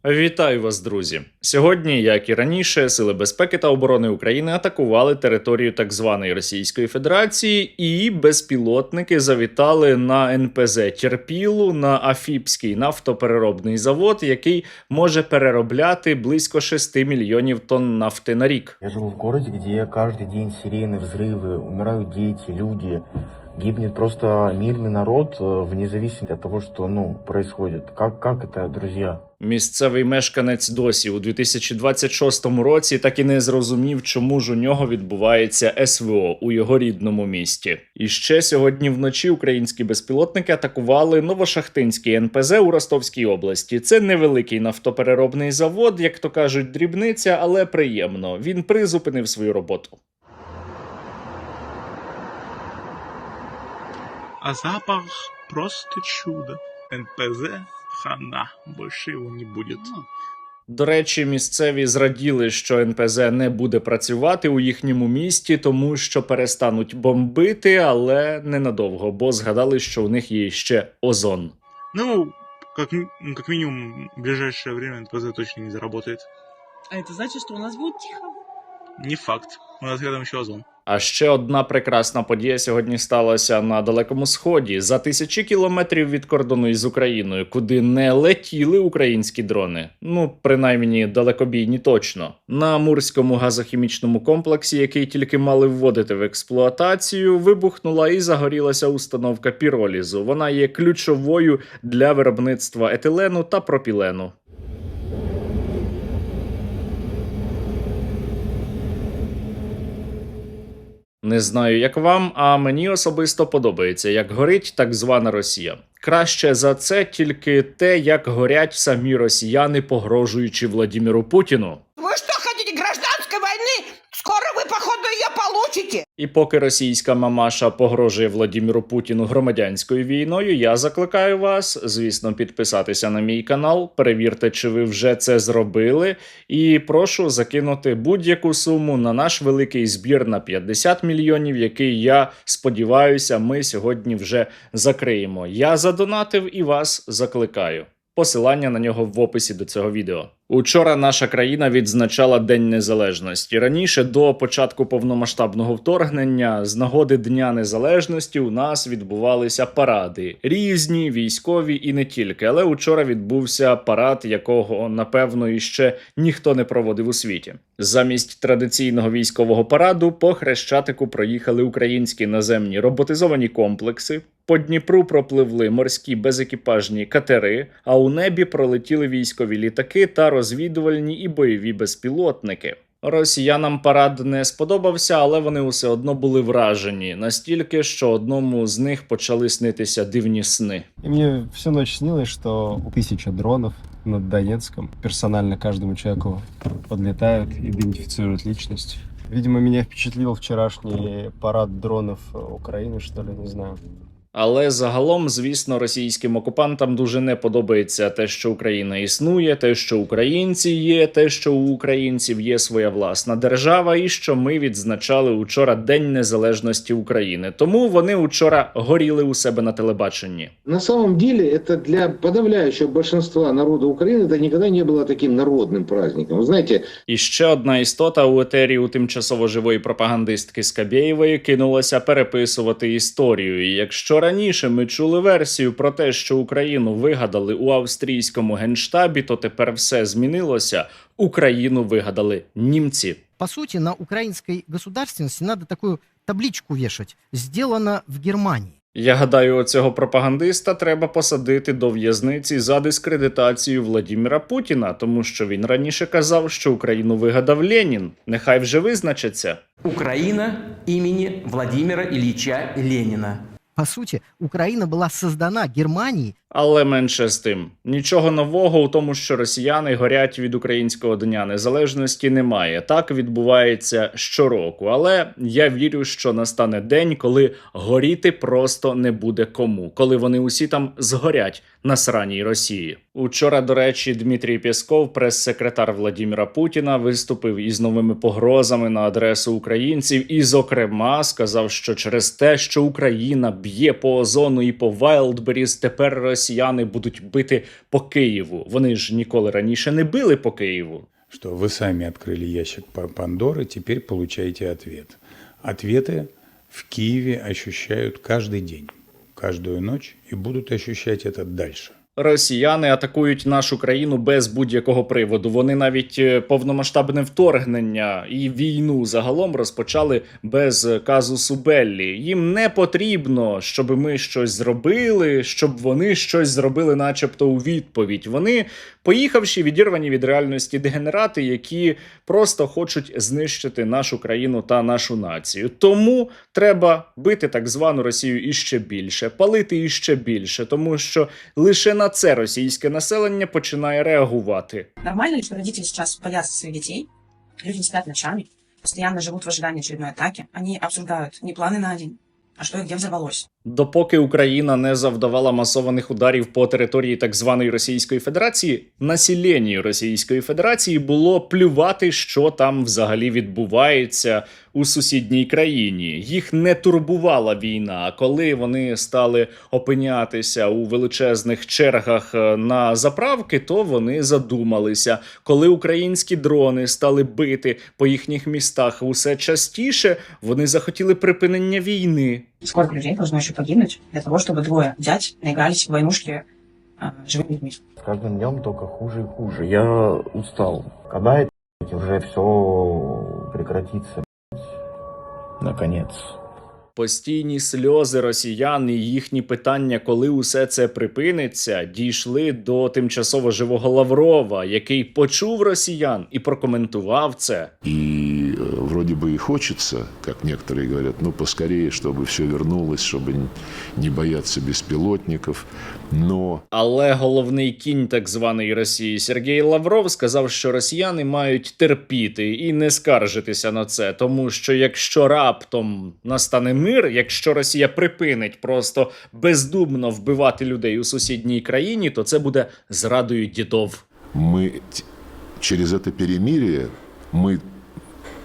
Вітаю вас, друзі! Сьогодні, як і раніше, Сили безпеки та оборони України атакували територію так званої Російської Федерації, і безпілотники завітали на НПЗ Терпілу, на Афіпський нафтопереробний завод, який може переробляти близько 6 мільйонів тонн нафти на рік. Я живу в городе, где каждый день сирены, взрывы, умирают дети, люди. Гибнет просто мирный народ, вне зависимости от того, что, происходит. Как это, друзья? Місцевий мешканець досі у 2026 році так і не зрозумів, чому ж у нього відбувається СВО у його рідному місті. І ще сьогодні вночі українські безпілотники атакували Новошахтинський НПЗ у Ростовській області. Це невеликий нафтопереробний завод, як то кажуть, дрібниця, але приємно. Він призупинив свою роботу. А запах просто чудо. НПЗ хана, больше его не будет. До речі, місцеві зраділи, що НПЗ не буде працювати у їхньому місті, тому що перестануть бомбити, але ненадовго, бо згадали, що у них є ще озон. Как минимум, в ближайшее время НПЗ точно не заработает. А это значит, что у нас будет тихо? Не факт. У нас рядом еще озон. А ще одна прекрасна подія сьогодні сталася на Далекому Сході, за тисячі кілометрів від кордону із Україною, куди не летіли українські дрони. Принаймні, далекобійні точно. На Амурському газохімічному комплексі, який тільки мали вводити в експлуатацію, вибухнула і загорілася установка піролізу. Вона є ключовою для виробництва етилену та пропілену. Не знаю, як вам, а мені особисто подобається, як горить так звана Росія. Краще за це тільки те, як горять самі росіяни, погрожуючи Владимиру Путіну. Ви що, хочете гражданської війни? Скоро ви, походу, її получите. І поки російська мамаша погрожує Владимиру Путіну громадянською війною, я закликаю вас, звісно, підписатися на мій канал, перевірте, чи ви вже це зробили, і прошу закинути будь-яку суму на наш великий збір на 50 мільйонів, який, я сподіваюся, ми сьогодні вже закриємо. Я задонатив і вас закликаю. Посилання на нього в описі до цього відео. Учора наша країна відзначала День Незалежності. Раніше, до початку повномасштабного вторгнення, з нагоди Дня Незалежності у нас відбувалися паради. Різні, військові і не тільки. Але учора відбувся парад, якого, напевно, іще ніхто не проводив у світі. Замість традиційного військового параду по Хрещатику проїхали українські наземні роботизовані комплекси, по Дніпру пропливли морські безекіпажні катери, а у небі пролетіли військові літаки та розвідувальні і бойові безпілотники. Росіянам парад не сподобався, але вони усе одно були вражені. Настільки, що одному з них почали снитися дивні сни. И мне всю ночь снилось, что 1000 дронов над Донецком персонально каждому человеку подлетают, идентифицируют личность. Видимо, меня впечатлил вчерашний парад дронов Украины, что ли, не знаю. Але загалом, звісно, російським окупантам дуже не подобається те, що Україна існує, те, що українці є, те, що у українців є своя власна держава, і що ми відзначали учора День Незалежності України. Тому вони учора горіли у себе на телебаченні. На самом деле, это для подавляющего большинства народа Украины это никогда не было таким народным праздником. Вы знаете... І ще одна істота у етері у тимчасово живої пропагандистки Скабєєвої кинулася переписувати історію. І якщо раніше ми чули версію про те, що Україну вигадали у австрійському генштабі, то тепер все змінилося. Україну вигадали німці. По сути, на украинской государственности надо такую табличку вешать. Сделано в Германии. Я гадаю, оцього пропагандиста треба посадити до в'язниці за дискредитацію Владимира Путіна, тому що він раніше казав, що Україну вигадав Ленін. Нехай вже визначиться. Украина имени Владимира Ильича Ленина. По сути, Украина была создана Германией. Але менше з тим. Нічого нового у тому, що росіяни горять від українського Дня Незалежності, немає. Так відбувається щороку. Але я вірю, що настане день, коли горіти просто не буде кому. Коли вони усі там згорять на сраній Росії. Учора, до речі, Дмитрій Пєсков, прес-секретар Владимира Путіна, виступив із новими погрозами на адресу українців і, зокрема, сказав, що через те, що Україна б'є по озону і по Wildberries, тепер Росія росіяни будуть бити по Києву. Вони ж ніколи раніше не били по Києву. Что вы сами открыли ящик Пандоры, теперь получаете ответ. Ответы в Киеве ощущают каждый день, каждую ночь и будут ощущать это дальше. Росіяни атакують нашу країну без будь-якого приводу. Вони навіть повномасштабне вторгнення і війну загалом розпочали без казусу Беллі. Їм не потрібно, щоб ми щось зробили, щоб вони щось зробили начебто у відповідь. Вони, поїхавши, відірвані від реальності дегенерати, які просто хочуть знищити нашу країну та нашу націю. Тому треба бити так звану Росію іще більше, палити іще більше, тому що лише на це російське населення починає реагувати. Нормально ли, что родители сейчас боятся своих детей? Люди не спят ночами, постоянно живут в ожидании очередной атаки. Они обсуждают не планы на день, а что и где взорвалось. Допоки Україна не завдавала масованих ударів по території так званої Російської Федерації, населенню Російської Федерації було плювати, що там взагалі відбувається у сусідній країні. Їх не турбувала війна, а коли вони стали опинятися у величезних чергах на заправки, то вони задумалися. Коли українські дрони стали бити по їхніх містах усе частіше, вони захотіли припинення війни. Сколько людей должно еще погибнуть для того, чтобы двое дядь наигрались в войнушки живыми людьми? С каждым днем только хуже и хуже. Я устал. Когда это уже все прекратится? Наконец. Постійні сльози росіян і їхні питання, коли усе це припиниться, дійшли до тимчасово живого Лаврова, який почув росіян і прокоментував це. И вроде бы и хочется, как некоторые говорят, ну поскорее, чтобы все вернулось, чтобы не бояться беспилотников, но... Але головний кінь так званої Росії Сергій Лавров сказав, що росіяни мають терпіти і не скаржитися на це, тому що якщо раптом настане мир, якщо Росія припинить просто бездумно вбивати людей у сусідній країні, то це буде зрадою дідов. Мы через это перемирие, мы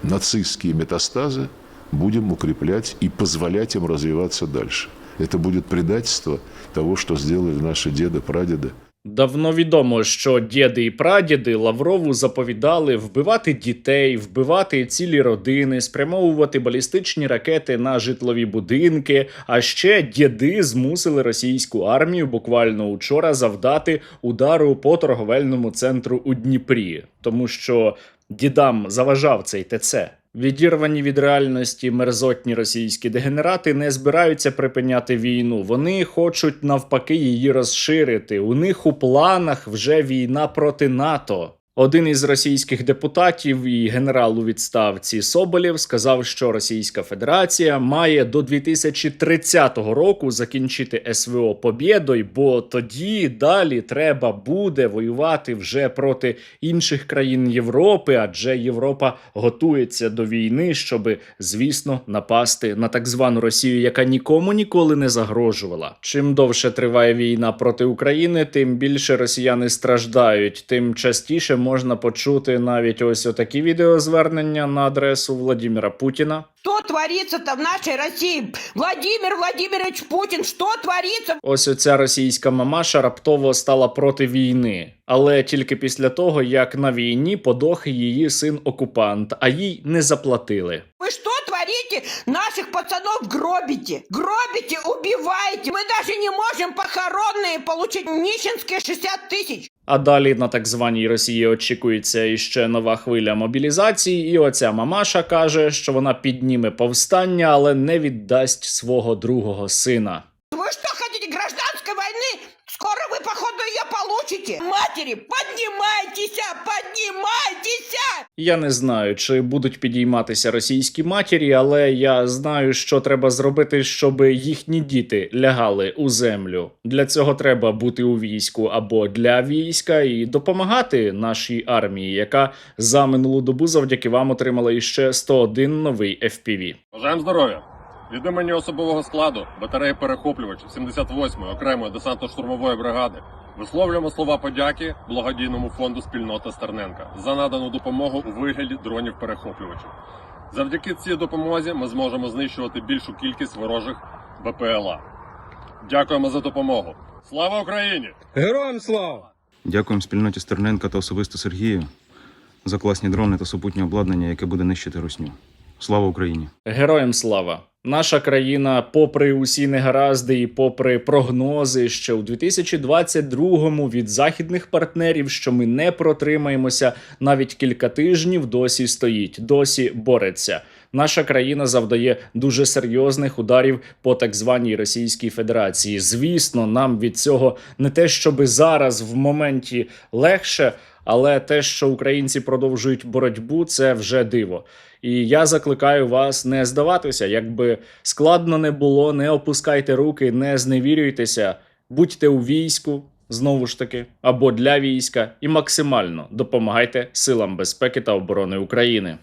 нацистские метастазы будем укреплять и позволять им развиваться дальше. Это будет предательство того, что сделали наши деды, прадеды. Давно відомо, що діди і прадіди Лаврову заповідали вбивати дітей, вбивати цілі родини, спрямовувати балістичні ракети на житлові будинки, а ще діди змусили російську армію буквально учора завдати удару по торговельному центру у Дніпрі, тому що дідам заважав цей ТЦ. Відірвані від реальності мерзотні російські дегенерати не збираються припиняти війну. Вони хочуть навпаки її розширити. У них у планах вже війна проти НАТО. Один із російських депутатів і генерал у відставці Соболєв сказав, що Російська Федерація має до 2030 року закінчити СВО побєдою, бо тоді далі треба буде воювати вже проти інших країн Європи, адже Європа готується до війни, щоб, звісно, напасти на так звану Росію, яка нікому ніколи не загрожувала. Чим довше триває війна проти України, тим більше росіяни страждають, тим частіше можна почути навіть ось отакі відеозвернення на адресу Владимира Путіна. Что творится там в нашей России? Владимир Владимирович Путин, что творится? Ось оця російська мамаша раптово стала проти війни. Але тільки після того, як на війні подох її син-окупант, а їй не заплатили. Вы что творите? Наших пацанов гробите. Гробите, убиваете. Мы даже не можем похоронные получить нищенские 60 тысяч. А далі на так званій Росії очікується іще нова хвиля мобілізації, і оця мамаша каже, що вона підніме повстання, але не віддасть свого другого сина. Вы что хотите, гражданской войны? Скоро вы, походу, ее получите. Матери, поднимайтесь, поднимайтесь! Я не знаю, чи будуть підійматися російські матері, але я знаю, що треба зробити, щоб їхні діти лягали у землю. Для цього треба бути у війську або для війська і допомагати нашій армії, яка за минулу добу завдяки вам отримала іще 101 новий FPV. Бажаємо здоров'я! Від імені особового складу батареї перехоплювачів 78-ї окремої десантно-штурмової бригади висловлюємо слова подяки благодійному фонду «Спільнота Стерненка» за надану допомогу у вигляді дронів-перехоплювачів. Завдяки цій допомозі ми зможемо знищувати більшу кількість ворожих БПЛА. Дякуємо за допомогу. Слава Україні! Героям слава! Дякуємо спільноті Стерненка та особисто Сергію за класні дрони та супутнє обладнання, яке буде нищити русню. Слава Україні! Героям слава! Наша країна, попри усі негаразди і попри прогнози, ще у 2022-му від західних партнерів, що ми не протримаємося навіть кілька тижнів, досі стоїть, досі бореться. Наша країна завдає дуже серйозних ударів по так званій Російській Федерації. Звісно, нам від цього не те, щоби зараз в моменті легше, але те, що українці продовжують боротьбу, це вже диво. І я закликаю вас не здаватися, якби складно не було, не опускайте руки, не зневірюйтеся, будьте у війську, знову ж таки, або для війська, і максимально допомагайте силам безпеки та оборони України.